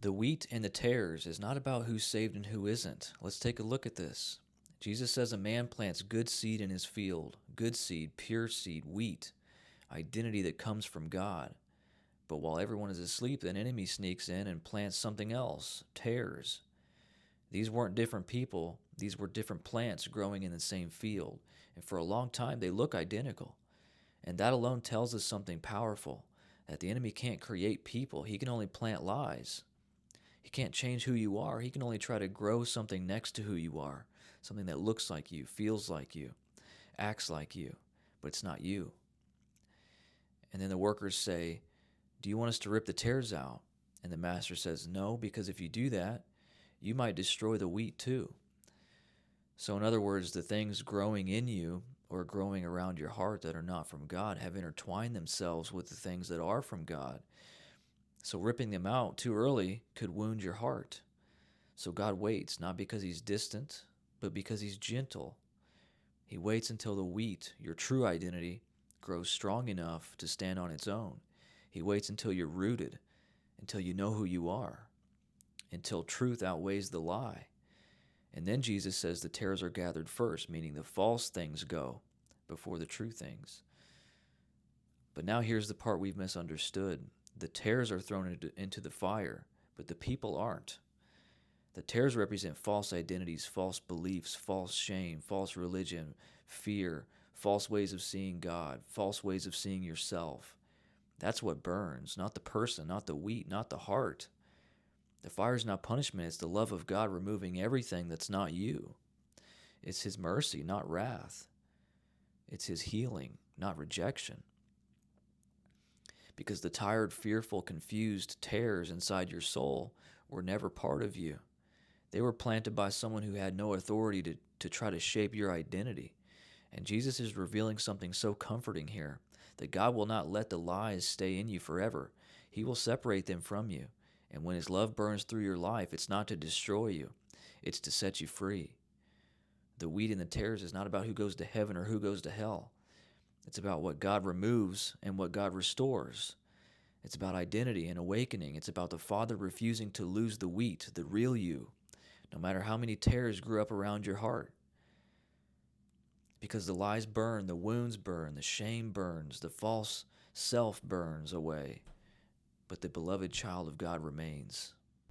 The wheat and the tares is not about who's saved and who isn't. Let's take a look at this. Jesus says a man plants good seed in his field, good seed, pure seed, wheat, identity that comes from God. But while everyone is asleep, an enemy sneaks in and plants something else, tares. These weren't different people, these were different plants growing in the same field. And for a long time, they look identical. And that alone tells us something powerful, that the enemy can't create people, he can only plant lies. He can't change who you are. He can only try to grow something next to who you are, something that looks like you, feels like you, acts like you, but it's not you. And then the workers say, "Do you want us to rip the tares out?" And the master says, "No, because if you do that, you might destroy the wheat too." So, in other words, the things growing in you or growing around your heart that are not from God have intertwined themselves with the things that are from God. So, ripping them out too early could wound your heart. So God waits, not because he's distant, but because he's gentle. He waits until the wheat, your true identity, grows strong enough to stand on its own. He waits until you're rooted, until you know who you are, until truth outweighs the lie. And then Jesus says the tares are gathered first, meaning the false things go before the true things. But now here's the part we've misunderstood. The tares are thrown into the fire, but the people aren't. The tares represent false identities, false beliefs, false shame, false religion, fear, false ways of seeing God, false ways of seeing yourself. That's what burns, not the person, not the wheat, not the heart. The fire is not punishment, it's the love of God removing everything that's not you. It's his mercy, not wrath. It's his healing, not rejection. Because the tired, fearful, confused tares inside your soul were never part of you. They were planted by someone who had no authority to try to shape your identity. And Jesus is revealing something so comforting here, that God will not let the lies stay in you forever. He will separate them from you. And when his love burns through your life, it's not to destroy you, it's to set you free. The wheat and the tares is not about who goes to heaven or who goes to hell. It's about what God removes and what God restores. It's about identity and awakening. It's about the Father refusing to lose the wheat, the real you, no matter how many tares grew up around your heart. Because the lies burn, the wounds burn, the shame burns, the false self burns away, but the beloved child of God remains.